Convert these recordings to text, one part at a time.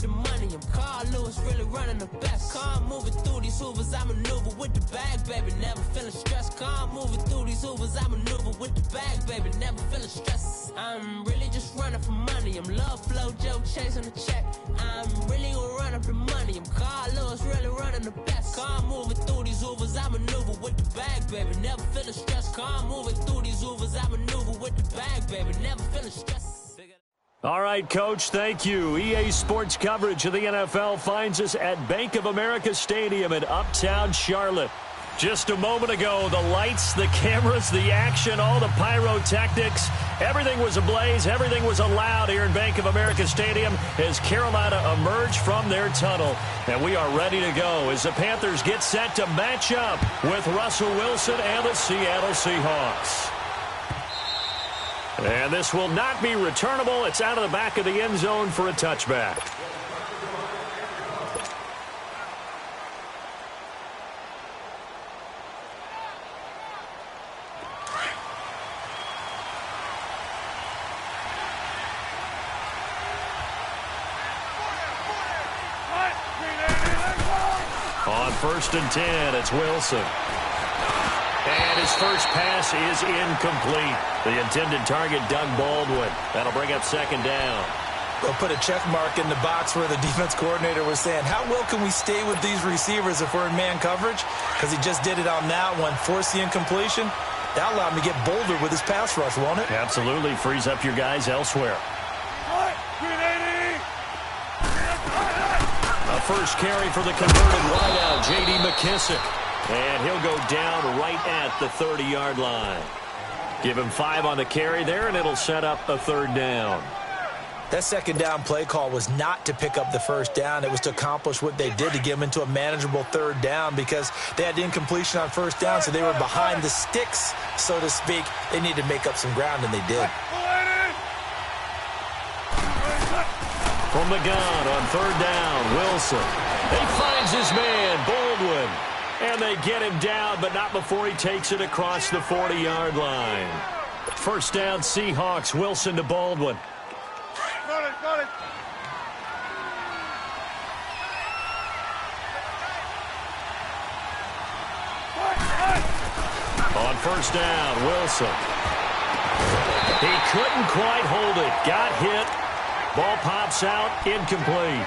the money. I'm Carl Lewis, really running the best. Car moving through these hoovers, I maneuver with the bag, baby. Never feeling stressed. Car moving through these hoovers, I maneuver with the bag, baby. Never feeling stressed. I'm really just running for money. I'm love flow, Joe chasing the check. I'm really gonna run up the money. I'm Carl Lewis, really running the best. Car moving through these hoovers, I maneuver with the bag, baby. Never feeling stressed. Car moving through these hoovers, I maneuver with the bag, baby. Never feeling stressed. All right, Coach, thank you. EA Sports coverage of the NFL finds us at Bank of America Stadium in Uptown Charlotte. Just a moment ago, the lights, the cameras, the action, all the pyrotechnics, everything was ablaze, everything was allowed here in Bank of America Stadium as Carolina emerged from their tunnel. And we are ready to go as the Panthers get set to match up with Russell Wilson and the Seattle Seahawks. And this will not be returnable. It's out of the back of the end zone for a touchback. On 1st and 10, it's Wilson. And his first pass is incomplete. The intended target, Doug Baldwin. That'll bring up 2nd down. They'll put a check mark in the box where the defense coordinator was saying, how well can we stay with these receivers if we're in man coverage? Because he just did it on that one, forced the incompletion. That'll allow him to get bolder with his pass rush, won't it? Absolutely. Frees up your guys elsewhere. A first carry for the converted wideout, J.D. McKissick. And he'll go down right at the 30-yard line. Give him 5 on the carry there, and it'll set up a 3rd down. That 2nd down play call was not to pick up the 1st down. It was to accomplish what they did, to get them into a manageable 3rd down, because they had incompletion on 1st down, so they were behind the sticks, so to speak. They needed to make up some ground, and they did. From the gun on 3rd down, Wilson. He finds his man, Baldwin. And they get him down, but not before he takes it across the 40-yard line. 1st down, Seahawks. Wilson to Baldwin. Got it. On 1st down, Wilson. He couldn't quite hold it. Got hit. Ball pops out, incomplete.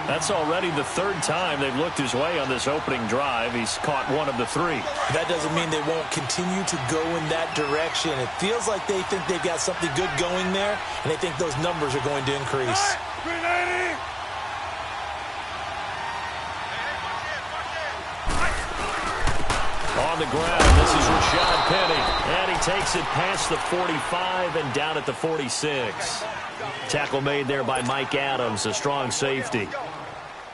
That's already the 3rd time they've looked his way on this opening drive. He's caught 1 of the 3. That doesn't mean they won't continue to go in that direction. It feels like they think they've got something good going there, and they think those numbers are going to increase. On the ground, this is Rashad Penny. And he takes it past the 45 and down at the 46. Tackle made there by Mike Adams, a strong safety.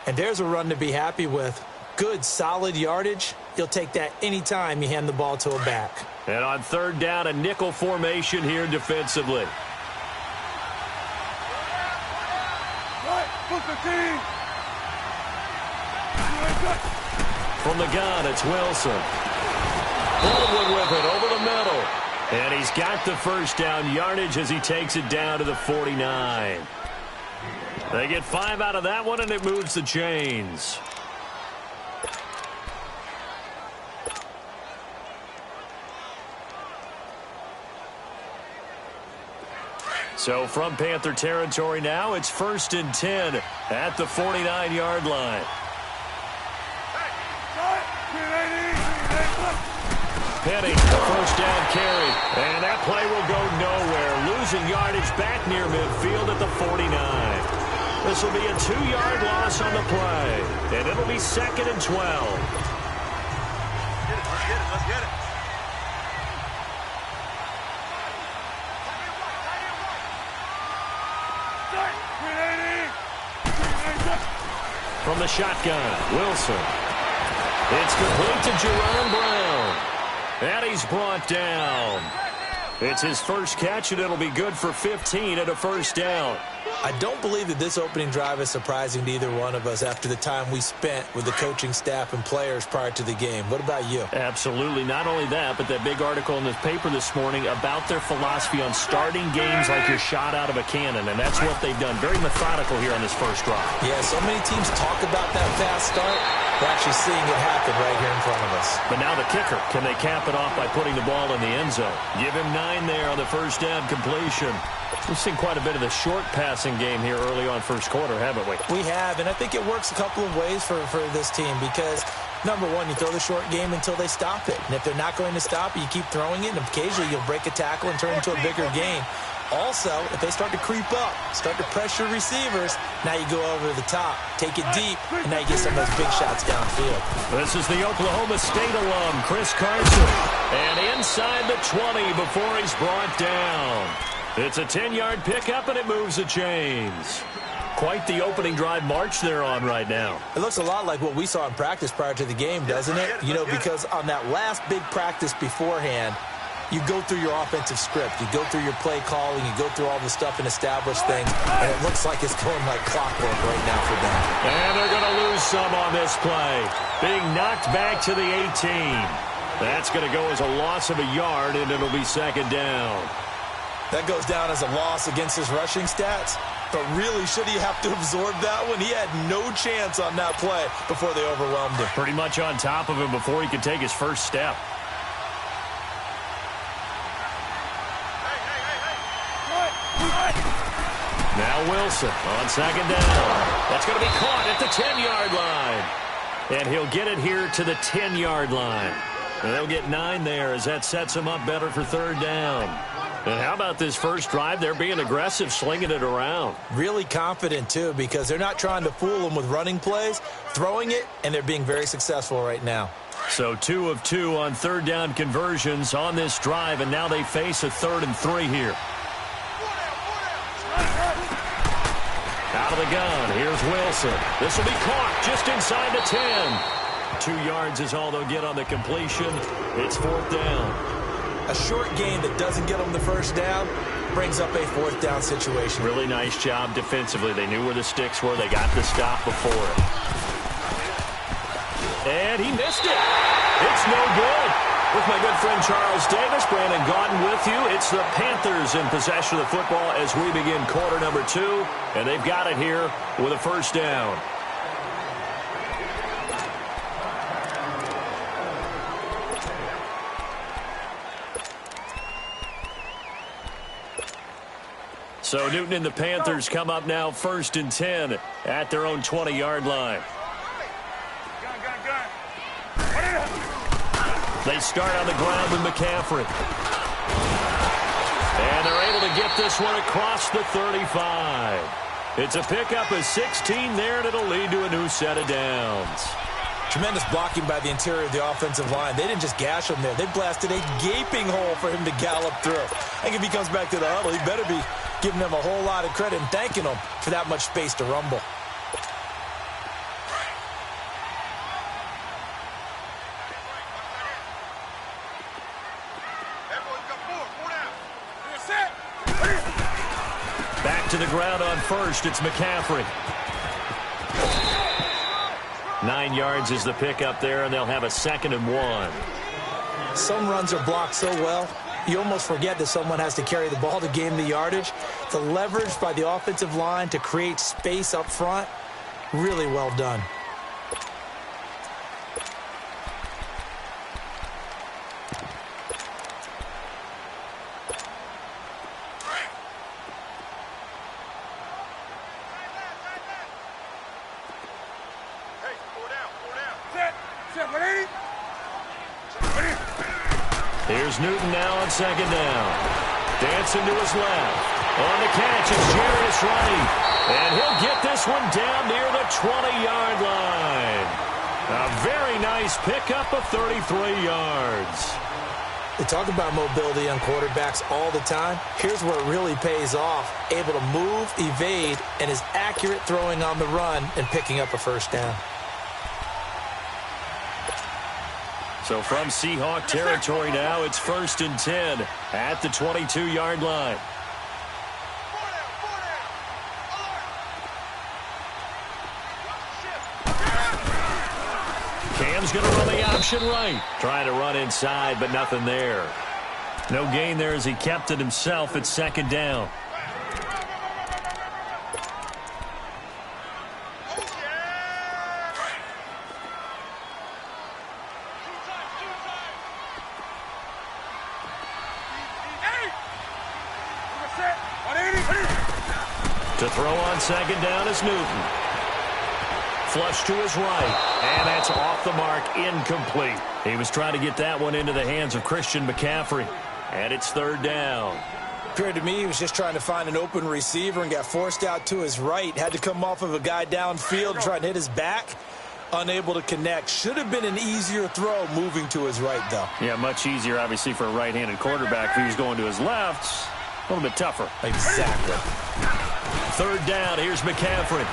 And there's a run to be happy with. Good, solid yardage. You'll take that anytime you hand the ball to a back. And on 3rd down, a nickel formation here defensively. From the gun, it's Wilson. Baldwin with it over the middle. And he's got the 1st down yardage as he takes it down to the 49. They get 5 out of that one, and it moves the chains. So from Panther territory now, it's 1st and 10 at the 49-yard line. Penny, 1st down carry. And that play will go nowhere. Losing yardage back near midfield at the 49. This will be a 2-yard loss on the play. And it'll be 2nd and 12. Let's get it. From the shotgun, Wilson. It's complete to Jerron Brown. And he's brought down. It's his first catch, and it'll be good for 15 and a first down. I don't believe that this opening drive is surprising to either one of us after the time we spent with the coaching staff and players prior to the game. What about you? Absolutely. Not only that, but that big article in the paper this morning about their philosophy on starting games like you're shot out of a cannon, and that's what they've done. Very methodical here on this first drive. Yeah, so many teams talk about that fast start. We're actually seeing it happen right here in front of us. But now the kicker. Can they cap it off by putting the ball in the end zone? Give him 9 there on the first down completion. We've seen quite a bit of the short passing game here early on first quarter, haven't we? We have, and I think it works a couple of ways for this team because, number one, you throw the short game until they stop it. And if they're not going to stop it, you keep throwing it, and occasionally you'll break a tackle and turn it into a bigger gain. Also, if they start to creep up, start to pressure receivers, now you go over the top, take it deep, and now you get some of those big shots downfield. This is the Oklahoma State alum, Chris Carson. And inside the 20 before he's brought down. It's a 10-yard pickup, and it moves the chains. Quite the opening drive march they're on right now. It looks a lot like what we saw in practice prior to the game, doesn't it? You know, because on that last big practice beforehand, you go through your offensive script. You go through your play calling. You go through all the stuff and establish things. And it looks like it's going like clockwork right now for them. And they're going to lose some on this play. Being knocked back to the 18. That's going to go as a loss of a yard, and it'll be second down. That goes down as a loss against his rushing stats. But really, should he have to absorb that one? He had no chance on that play before they overwhelmed him. Pretty much on top of him before he could take his first step. Now Wilson on second down. That's going to be caught at the 10-yard line. And he'll get it here to the 10-yard line. And they'll get 9 there as that sets him up better for third down. And how about this first drive? They're being aggressive, slinging it around. Really confident, too, because they're not trying to fool them with running plays, throwing it, and they're being very successful right now. So 2 of 2 on third down conversions on this drive, and now they face a 3rd and 3 here. Out of the gun, here's Wilson. This will be caught just inside the 10. 2 yards is all they'll get on the completion. It's 4th down. A short gain that doesn't get them the first down brings up a 4th down situation. Really nice job defensively. They knew where the sticks were. They got the stop before it. And he missed it. It's no good. With my good friend Charles Davis, Brandon Gaudin with you. It's the Panthers in possession of the football as we begin quarter number 2. And they've got it here with a first down. So Newton and the Panthers come up now 1st and 10 at their own 20-yard line. They start on the ground with McCaffrey. And they're able to get this one across the 35. It's a pickup of 16 there, and it'll lead to a new set of downs. Tremendous blocking by the interior of the offensive line. They didn't just gash him there. They blasted a gaping hole for him to gallop through. I think if he comes back to the huddle, he better be giving them a whole lot of credit and thanking them for that much space to rumble. Back to the ground on first. It's McCaffrey. 9 yards is the pickup there, and they'll have a 2nd and 1. Some runs are blocked so well, you almost forget that someone has to carry the ball to gain the yardage. The leverage by the offensive line to create space up front, really well done. Here's Newton now on 2nd down. Dancing to his left. On the catch, it's Jarius Wright. And he'll get this one down near the 20-yard line. A very nice pickup of 33 yards. They talk about mobility on quarterbacks all the time. Here's where it really pays off. Able to move, evade, and is accurate throwing on the run and picking up a first down. So from Seahawk territory now, it's 1st and 10 at the 22-yard line. Cam's going to run the option right. Trying to run inside, but nothing there. No gain there as he kept it himself at 2nd down. To throw on 2nd down is Newton. Flush to his right, and that's off the mark, incomplete. He was trying to get that one into the hands of Christian McCaffrey, and it's 3rd down. Appeared to me he was just trying to find an open receiver and got forced out to his right. Had to come off of a guy downfield, try and hit his back. Unable to connect. Should have been an easier throw moving to his right, though. Yeah, much easier, obviously, for a right-handed quarterback. If he was going to his left, a little bit tougher. Exactly. 3rd down, here's McCaffrey.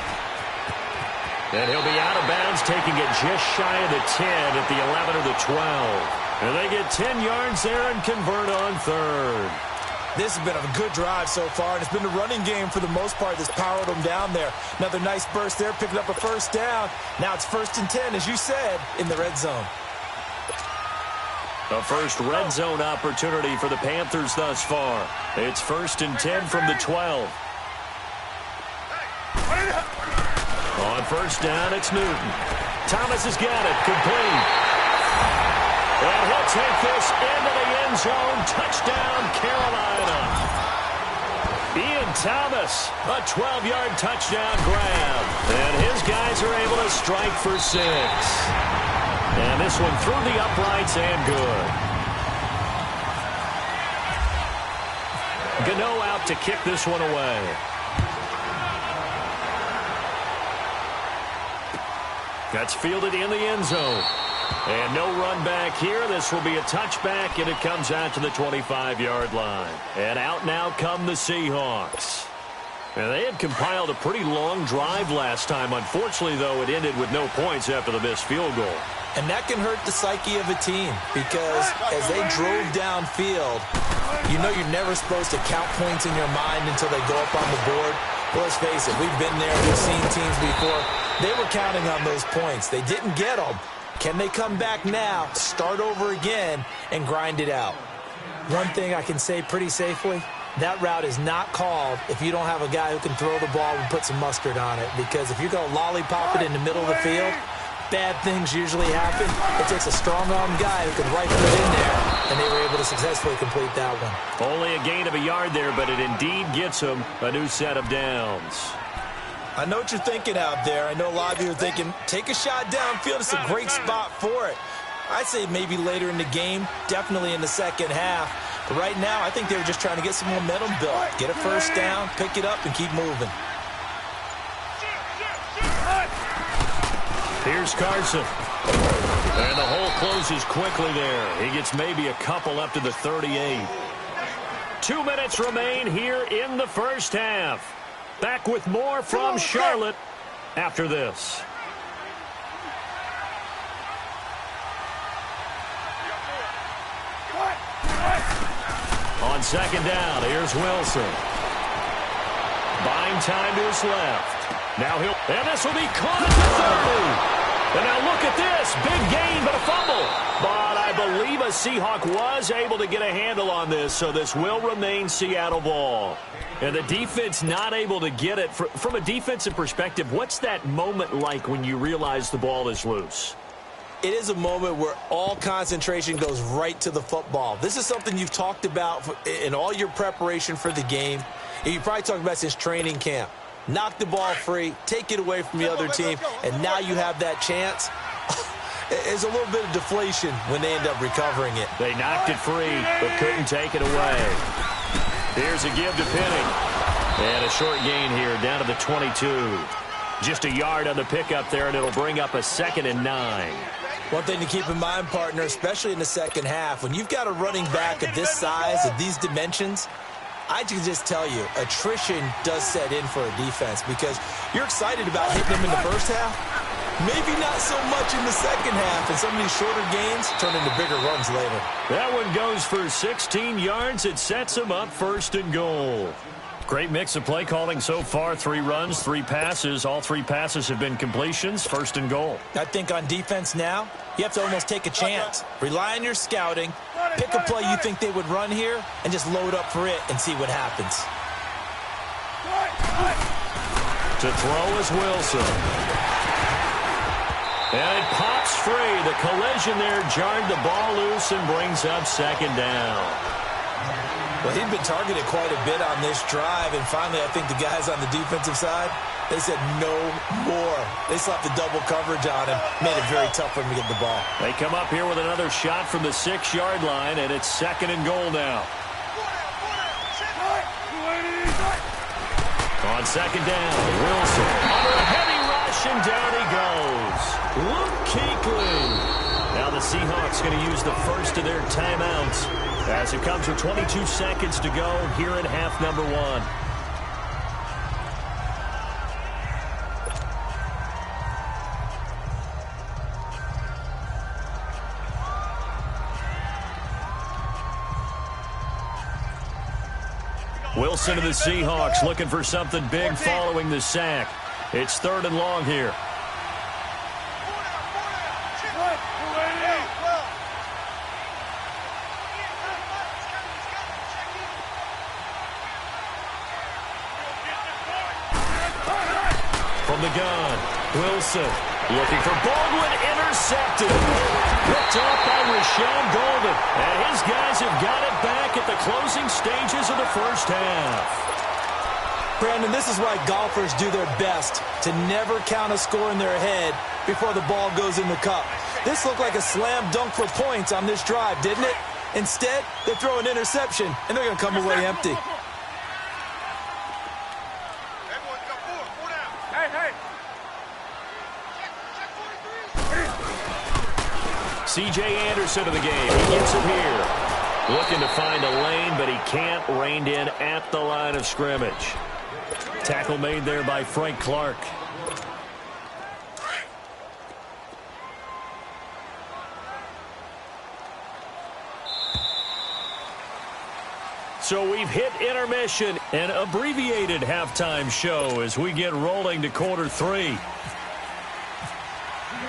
And he'll be out of bounds, taking it just shy of the 10 at the 11 or the 12. And they get 10 yards there and convert on 3rd. This has been a good drive so far, and it's been the running game for the most part that's powered them down there. Another nice burst there, picking up a 1st down. Now it's 1st and 10, as you said, in the red zone. The first red zone opportunity for the Panthers thus far. It's 1st and 10 from the 12. On 1st down, it's Newton. Thomas has got it, complete. And he'll take this into the end zone. Touchdown, Carolina. Ian Thomas, a 12-yard touchdown grab. And his guys are able to strike for 6. And this one through the uprights and good. Gano out to kick this one away. That's fielded in the end zone. And no run back here. This will be a touchback, and it comes out to the 25-yard line. And out now come the Seahawks. And they had compiled a pretty long drive last time. Unfortunately, though, it ended with no points after the missed field goal. And that can hurt the psyche of a team because as they drove downfield, you know you're never supposed to count points in your mind until they go up on the board. Well, let's face it, we've been there, we've seen teams before. They were counting on those points. They didn't get them. Can they come back now, start over again, and grind it out? One thing I can say pretty safely, that route is not called if you don't have a guy who can throw the ball and put some mustard on it. Because if you're going to lollipop it in the middle of the field, bad things usually happen. It takes a strong-arm guy who can rifle it in there, and they were able to successfully complete that one. Only a gain of a yard there, but it indeed gets them a new set of downs. I know what you're thinking out there. I know a lot of you are thinking, take a shot downfield. It's a great spot for it. I'd say maybe later in the game, definitely in the second half. But right now, I think they were just trying to get some momentum built. Get a 1st down, pick it up, and keep moving. Here's Carson. And the hole closes quickly there. He gets maybe a couple up to the 38. 2 minutes remain here in the first half. Back with more from Charlotte after this. On 2nd down, here's Wilson. Buying time to his left. Now and this will be caught at the 30. And now look at this. Big gain, but a fumble. But I believe a Seahawk was able to get a handle on this, so this will remain Seattle ball. And the defense not able to get it. From a defensive perspective, what's that moment like when you realize the ball is loose? It is a moment where all concentration goes right to the football. This is something you've talked about in all your preparation for the game. And you probably talked about since training camp. Knock the ball free, take it away from the other team, and now you have that chance. It's a little bit of deflation when they end up recovering it. They knocked it free, but couldn't take it away. Here's a give to Penning. And a short gain here down to the 22. Just a yard on the pickup there, and it'll bring up a 2nd and 9. One thing to keep in mind, partner, especially in the second half, when you've got a running back of this size, of these dimensions, I can just tell you, attrition does set in for a defense because you're excited about hitting them in the first half, Maybe not so much in the second half, and some of these shorter gains turn into bigger runs later. That one goes for 16 yards. It sets them up 1st and goal. Great mix of play calling so far. 3 runs, 3 passes. All 3 passes have been completions. 1st and goal. I think on defense now, you have to almost take a chance. Rely on your scouting. Pick a play you think they would run here and just load up for it and see what happens. To throw is Wilson. And it pops free. The collision there jarred the ball loose and brings up 2nd down. Well, he'd been targeted quite a bit on this drive, and finally I think the guys on the defensive side, they said no more. They slapped the double coverage on him, made it very tough for him to get the ball. They come up here with another shot from the 6-yard line, and it's 2nd and goal now. On 2nd down, Wilson under a heavy rush, and down he goes. Luke Kuechly. Now the Seahawks going to use the first of their timeouts as it comes with 22 seconds to go here in half number 1. Wilson of the Seahawks looking for something big following the sack. It's 3rd and long here. From the gun, Wilson looking for Baldwin, intercepted. Picked off by Rashawn Golden. And his guys have got it back at the closing stages of the 1st half. Brandon, this is why golfers do their best to never count a score in their head before the ball goes in the cup. This looked like a slam dunk for points on this drive, didn't it? Instead, they throw an interception, and they're going to come away empty. C.J. Anderson of the game. He gets it here. Looking to find a lane, but he can't. Reined in at the line of scrimmage. Tackle made there by Frank Clark. So we've hit intermission, an abbreviated halftime show as we get rolling to quarter 3.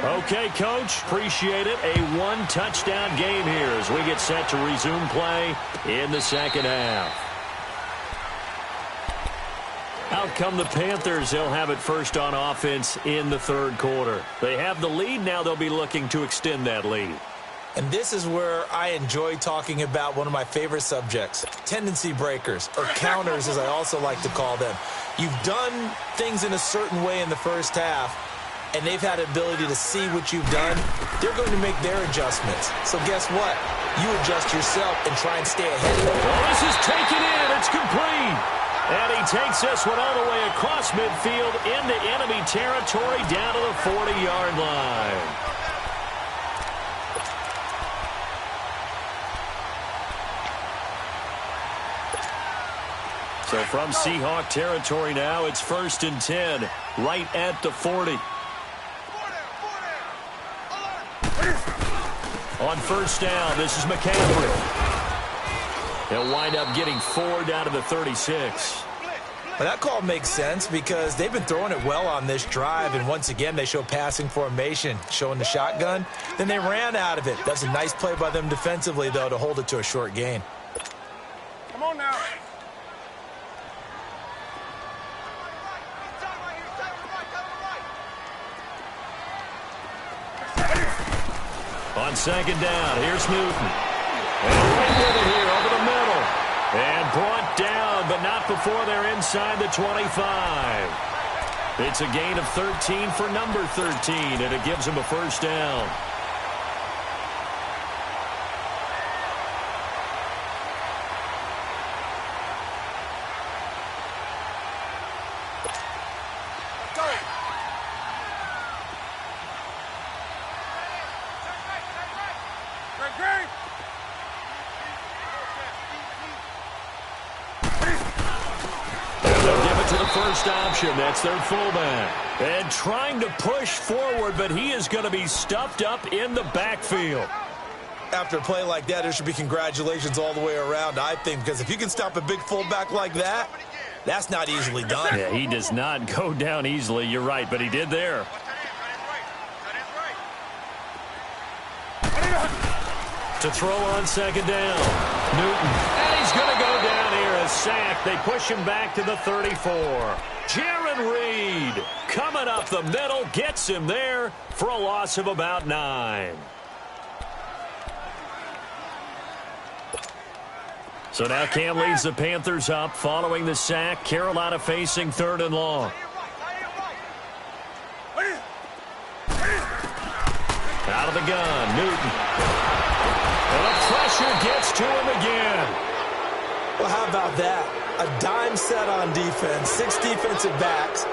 Okay, Coach, appreciate it. A 1-touchdown game here as we get set to resume play in the 2nd half. Out come the Panthers. They'll have it first on offense in the 3rd quarter. They have the lead. Now they'll be looking to extend that lead. And this is where I enjoy talking about one of my favorite subjects, tendency breakers, or counters as I also like to call them. You've done things in a certain way in the 1st half, and they've had the ability to see what you've done. They're going to make their adjustments. So guess what? You adjust yourself and try and stay ahead of them. Well, this is taken in. It's complete. And he takes this one all the way across midfield into enemy territory down to the 40-yard line. So from Seahawk territory now, it's 1st and 10, right at the 40. On 1st down, this is McCaffrey. They'll wind up getting 4 down to the 36. Well, that call makes sense because they've been throwing it well on this drive, and once again they show passing formation, showing the shotgun. Then they ran out of it. That's a nice play by them defensively, though, to hold it to a short gain. Come on now. On 2nd down, here's Newton. And right with it here over the middle. And brought down, but not before they're inside the 25. It's a gain of 13 for number 13, and it gives them a 1st down. first option. That's their fullback. And trying to push forward, but he is going to be stuffed up in the backfield. After a play like that, there should be congratulations all the way around, I think, because if you can stop a big fullback like that, that's not easily done. Yeah, he does not go down easily. You're right, but he did there. To throw on second down. Newton. And he's going to go down here. A sack. They push him back to the 34. Jaron Reed coming up the middle. Gets him there for a loss of about 9. So now Cam leads the Panthers up following the sack. Carolina facing 3rd and long. Out of the gun. Newton. And the pressure gets to him again. Well, how about that? A dime set on defense, 6 defensive backs.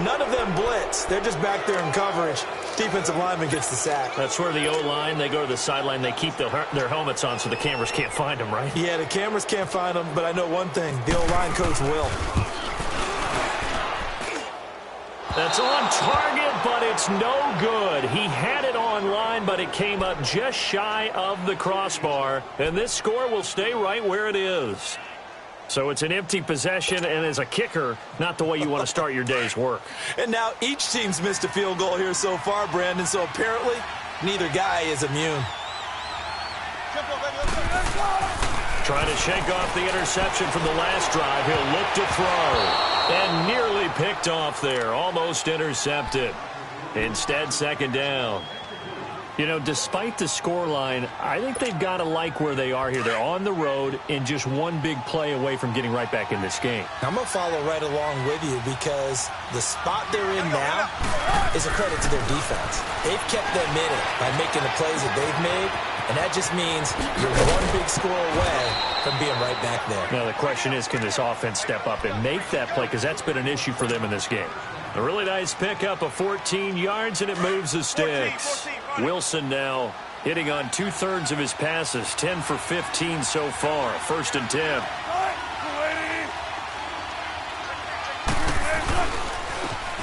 None of them blitz. They're just back there in coverage. Defensive lineman gets the sack. That's where the O-line, they go to the sideline, they keep their helmets on so the cameras can't find them, right? Yeah, the cameras can't find them, but I know one thing. The O-line coach will. That's on target, but it's no good. He had it on line, but it came up just shy of the crossbar. And this score will stay right where it is. So it's an empty possession, and as a kicker, not the way you want to start your day's work. And now each team's missed a field goal here so far, Brandon, so apparently neither guy is immune. Trying to shake off the interception from the last drive. He'll look to throw. And nearly picked off there. Almost intercepted. Instead, 2nd down. You know, despite the scoreline, I think they've got to like where they are here. They're on the road and just one big play away from getting right back in this game. I'm going to follow right along with you because the spot they're in now is a credit to their defense. They've kept them in it by making the plays that they've made, and that just means you're one big score away from being right back there. Now, the question is, can this offense step up and make that play? Because that's been an issue for them in this game. A really nice pickup of 14 yards, and it moves the sticks. Wilson now hitting on 2/3 of his passes, 10 for 15 so far. 1st and 10. A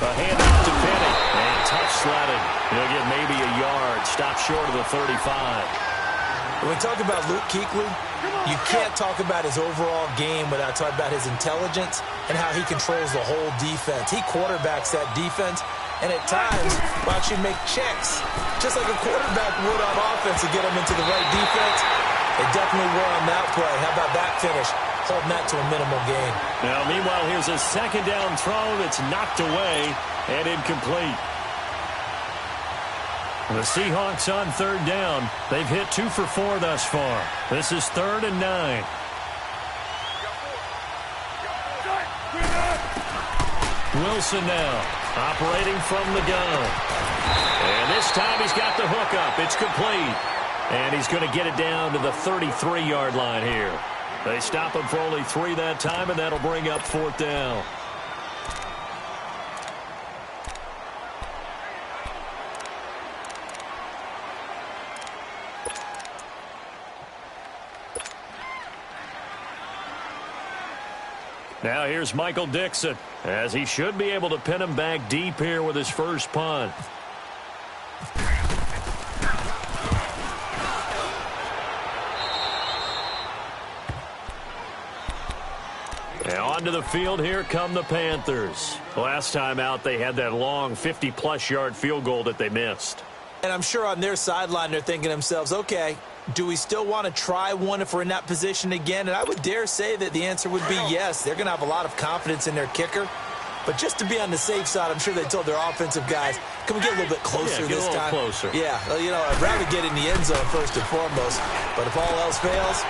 handoff to Penny, and tough sledding. He'll get maybe a yard, stop short of the 35. When we talk about Luke Kuechly, you can't talk about his overall game without talking about his intelligence and how he controls the whole defense. He quarterbacks that defense, and at times will actually make checks, just like a quarterback would on offense to get him into the right defense. They definitely were on that play. How about that finish? Holding that to a minimal gain. Now, meanwhile, here's a 2nd down throw that's knocked away and incomplete. The Seahawks on 3rd down. They've hit 2 for 4 thus far. This is 3rd and 9. Wilson now operating from the gun. And this time he's got the hook up. It's complete. And he's going to get it down to the 33-yard line here. They stop him for only 3 that time, and that'll bring up 4th down. Now here's Michael Dixon, as he should be able to pin him back deep here with his first punt. And onto the field, here come the Panthers. Last time out, they had that long 50-plus yard field goal that they missed. And I'm sure on their sideline they're thinking to themselves, okay, do we still want to try one if we're in that position again? And I would dare say that the answer would be yes. They're going to have a lot of confidence in their kicker. But just to be on the safe side, I'm sure they told their offensive guys, can we get a little bit closer this time? Closer. Yeah, you know, I'd rather get in the end zone first and foremost. But if all else fails,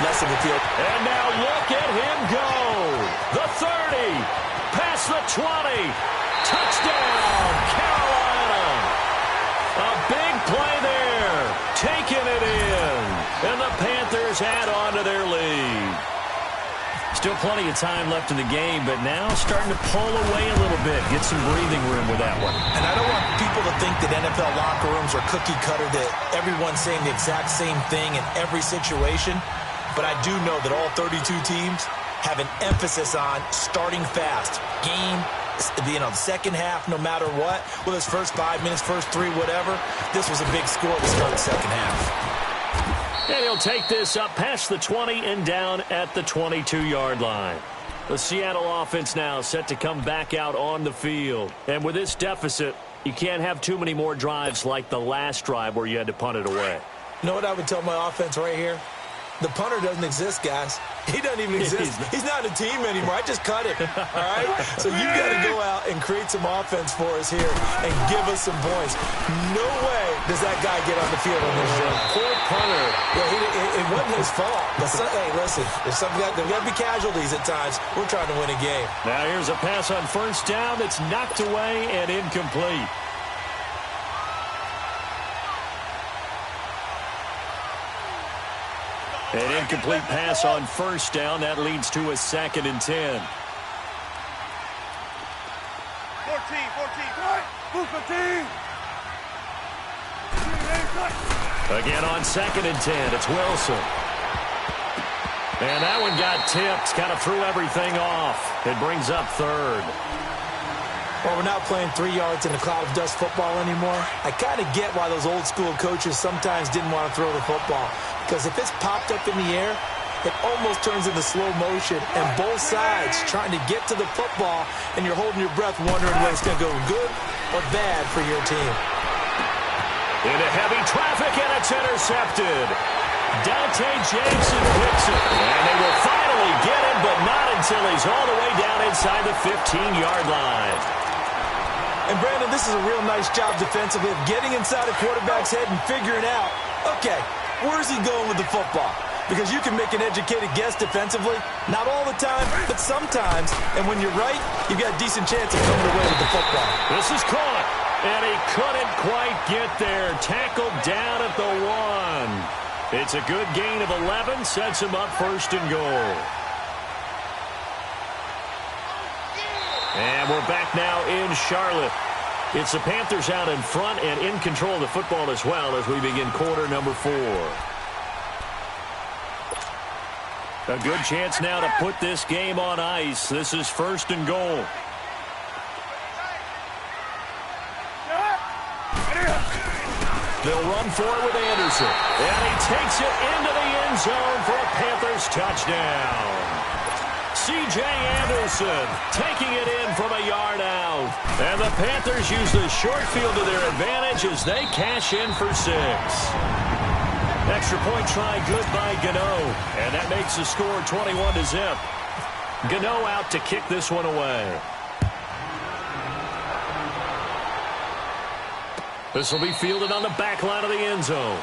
less of a field. And now look at him go. The 30, past the 20, touchdown, Carolina. A big play there, taking it in. And the Panthers add on to their lead. Still plenty of time left in the game, but now starting to pull away a little bit. Get some breathing room with that one. And I don't want people to think that NFL locker rooms are cookie cutter, that everyone's saying the exact same thing in every situation. But I do know that all 32 teams have an emphasis on starting fast. The second half, no matter what, whether it's first 5 minutes, first 3, whatever, this was a big score to start the second half. And he'll take this up past the 20 and down at the 22-yard line. The Seattle offense now set to come back out on the field. And with this deficit, you can't have too many more drives like the last drive where you had to punt it away. You know what I would tell my offense right here? The punter doesn't exist, guys. He doesn't even exist. He's not a team anymore. I just cut it, all right? So you've got to go out and create some offense for us here and give us some points. No way does that guy get on the field on this drive. Poor punter. Yeah, it wasn't his fault. But hey, listen, there's got to be casualties at times. We're trying to win a game. Now here's a pass on first down that's knocked away and incomplete. An incomplete pass on first down. That leads to a 2nd and 10. 14. Move 15. Again on 2nd and 10. It's Wilson. And that one got tipped. Kind of threw everything off. It brings up 3rd. Well, we're not playing 3 yards in a cloud of dust football anymore. I kind of get why those old school coaches sometimes didn't want to throw the football. Because if it's popped up in the air, it almost turns into slow motion. And both sides trying to get to the football, and you're holding your breath wondering whether it's going to go good or bad for your team. Into heavy traffic, and it's intercepted. Dante Jameson picks it. And they will finally get him, but not until he's all the way down inside the 15-yard line. And, Brandon, this is a real nice job defensively of getting inside a quarterback's head and figuring out, okay, where's he going with the football? Because you can make an educated guess defensively. Not all the time, but sometimes. And when you're right, you've got a decent chance of coming away with the football. This is caught. And he couldn't quite get there. Tackled down at the 1. It's a good gain of 11. Sets him up 1st and goal. And we're back now in Charlotte. It's the Panthers out in front and in control of the football as well as we begin quarter number 4. A good chance now to put this game on ice. This is 1st and goal. They'll run for it with Anderson. And he takes it into the end zone for a Panthers touchdown. C.J. Anderson taking it in from a yard out. And the Panthers use the short field to their advantage as they cash in for 6. Extra point try good by Gano. And that makes the score 21-0. Gano out to kick this one away. This will be fielded on the back line of the end zone.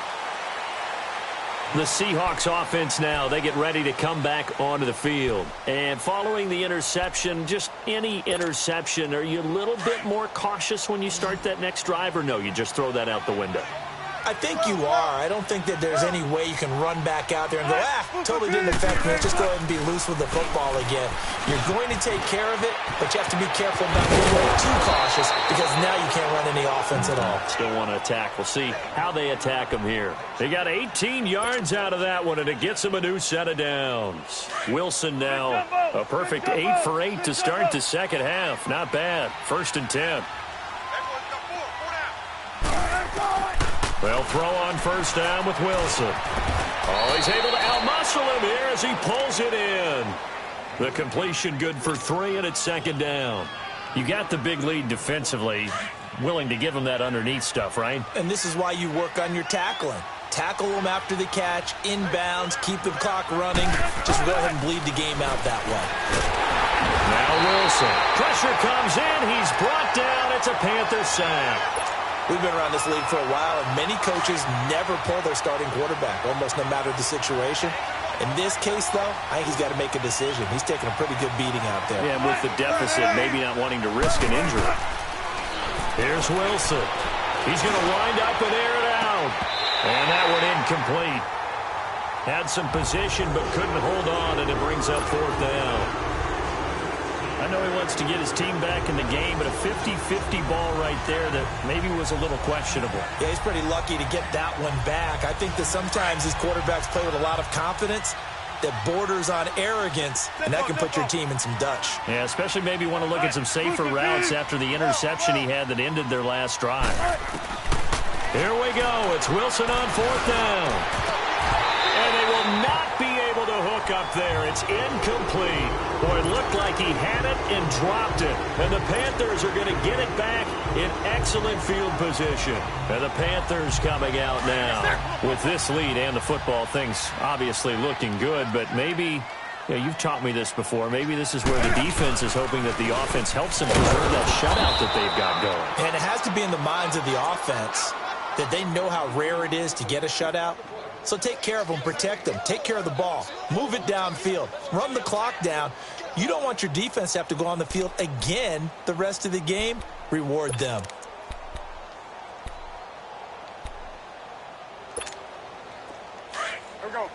The Seahawks offense now, they get ready to come back onto the field. And following the interception, just any interception, are you a little bit more cautious when you start that next drive, or no, you just throw that out the window? I think you are. I don't think that there's any way you can run back out there and go, totally didn't affect me. Just go ahead and be loose with the football again. You're going to take care of it, but you have to be careful not being too cautious because now you can't run any offense at all. Still want to attack. We'll see how they attack them here. They got 18 yards out of that one, and it gets them a new set of downs. Wilson now, a perfect 8 for 8 to start the second half. Not bad. 1st and 10. They'll throw on first down with Wilson. Oh, he's able to outmuscle him here as he pulls it in. The completion good for 3, and it's 2nd down. You got the big lead defensively. Willing to give him that underneath stuff, right? And this is why you work on your tackling. Tackle them after the catch, inbounds, keep the clock running. Just go ahead and bleed the game out that way. Now Wilson. Pressure comes in. He's brought down. It's a Panther sack. We've been around this league for a while, and many coaches never pull their starting quarterback, almost no matter the situation. In this case, though, I think he's got to make a decision. He's taking a pretty good beating out there. Yeah, and with the deficit, maybe not wanting to risk an injury. Here's Wilson. He's going to wind up and air it out. And that one incomplete. Had some position, but couldn't hold on, and it brings up 4th down. I know he wants to get his team back in the game, but a 50-50 ball right there that maybe was a little questionable. Yeah, he's pretty lucky to get that one back. I think that sometimes these quarterbacks play with a lot of confidence, that borders on arrogance, and that can put your team in some Dutch. Yeah, especially maybe want to look at some safer routes after the interception he had that ended their last drive. Here we go. It's Wilson on 4th down. And they will not be able to hook up there. It's incomplete. Boy, it looked like he had it and dropped it. And the Panthers are going to get it back in excellent field position. And the Panthers coming out now with this lead and the football. Things obviously looking good, but maybe, you've taught me this before, maybe this is where the defense is hoping that the offense helps them preserve that shutout that they've got going. And it has to be in the minds of the offense that they know how rare it is to get a shutout. So take care of them, protect them, take care of the ball, move it downfield, run the clock down. You don't want your defense to have to go on the field again the rest of the game. Reward them. Here we go.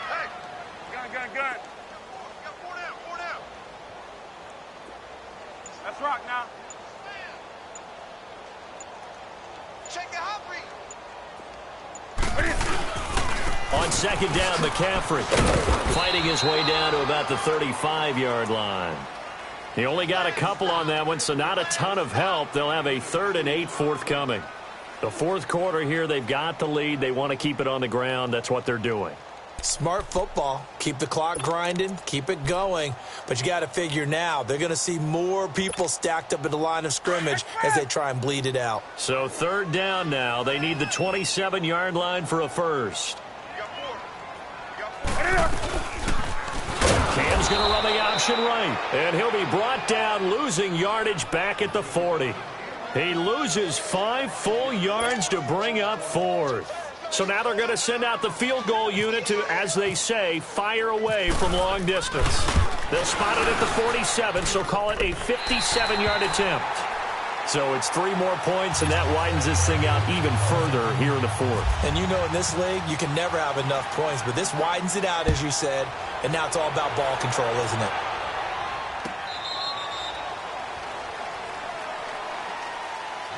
Hey! Gun. Four down. Let's rock now. Check the hot read. On 2nd down, McCaffrey fighting his way down to about the 35-yard line. He only got a couple on that one, so not a ton of help. They'll have a 3rd and 8 forthcoming. The 4th quarter here, they've got the lead. They want to keep it on the ground. That's what they're doing. Smart football. Keep the clock grinding. Keep it going. But you got to figure now, they're going to see more people stacked up at the line of scrimmage as they try and bleed it out. So 3rd down now. They need the 27-yard line for a first. Cam's going to run the option right. And he'll be brought down, losing yardage back at the 40. He loses 5 full yards to bring up 4th. So now they're going to send out the field goal unit to, as they say, fire away from long distance. They'll spot it at the 47, so call it a 57-yard attempt. So it's 3 more points, and that widens this thing out even further here in the 4th. And you know in this league, you can never have enough points, but this widens it out, as you said, and now it's all about ball control, isn't it?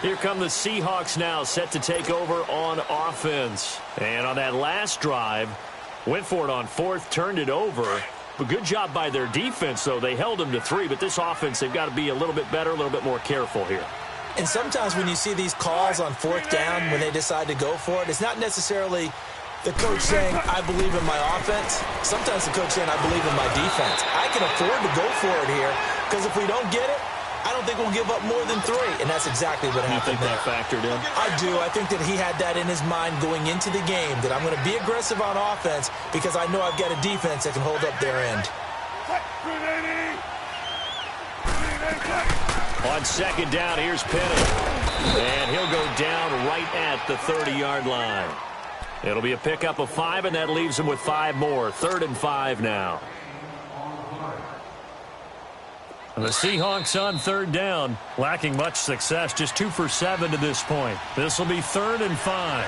Here come the Seahawks now, set to take over on offense. And on that last drive, went for it on 4th, turned it over. But good job by their defense, though. They held them to 3, but this offense, they've got to be a little bit better, a little bit more careful here. And sometimes when you see these calls on 4th down, when they decide to go for it, it's not necessarily the coach saying, I believe in my offense. Sometimes the coach saying, I believe in my defense. I can afford to go for it here, because if we don't get it, I don't think we'll give up more than 3, and that's exactly what happened there. You think that factored in? I do. I think that he had that in his mind going into the game, that I'm going to be aggressive on offense because I know I've got a defense that can hold up their end. On 2nd down, here's Penny. And he'll go down right at the 30-yard line. It'll be a pickup of 5, and that leaves him with 5 more. 3rd and 5 now. The Seahawks on 3rd down, lacking much success, just 2 for 7 to this point. This will be 3rd and 5.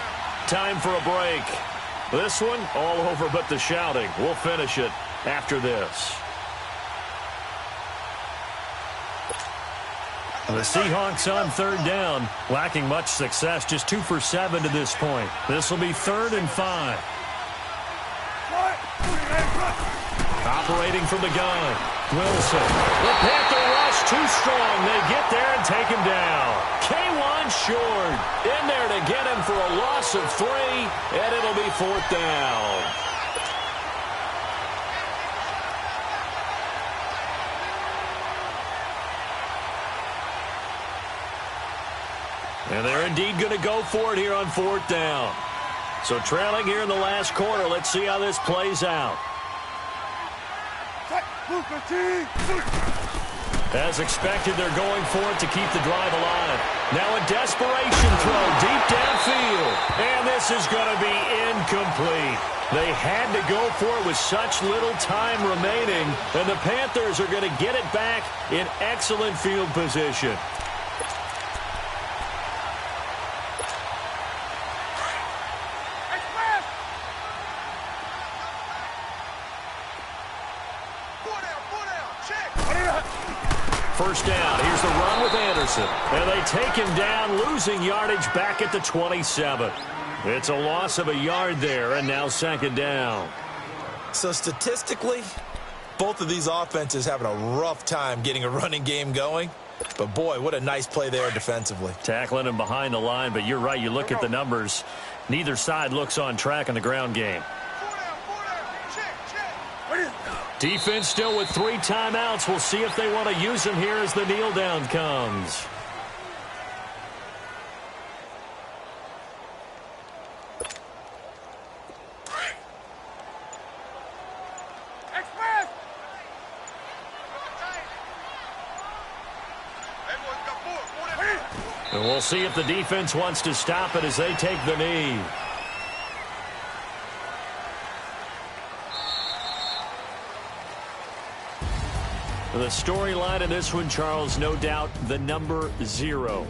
Time for a break. This one, all over but the shouting. We'll finish it after this. The Seahawks on 3rd down, lacking much success, just 2 for 7 to this point. This will be 3rd and 5. Operating from the gun, Wilson. The Panther rush too strong. They get there and take him down. K1 short. In there to get him for a loss of 3, and it'll be 4th down. And they're indeed going to go for it here on 4th down. So trailing here in the last quarter. Let's see how this plays out. As expected, they're going for it to keep the drive alive. Now a desperation throw deep downfield. And this is going to be incomplete. They had to go for it with such little time remaining. And the Panthers are going to get it back in excellent field position. first down. Here's the run with Anderson. And they take him down, losing yardage back at the 27. It's a loss of a yard there, and now second down. So statistically, both of these offenses having a rough time getting a running game going. But, boy, what a nice play there defensively. Tackling him behind the line, but you're right. You look at the numbers. Neither side looks on track in the ground game. Defense still with 3 timeouts. We'll see if they want to use them here as the kneel down comes. And we'll see if the defense wants to stop it as they take the knee. The storyline in this one, Charles, no doubt the number 0.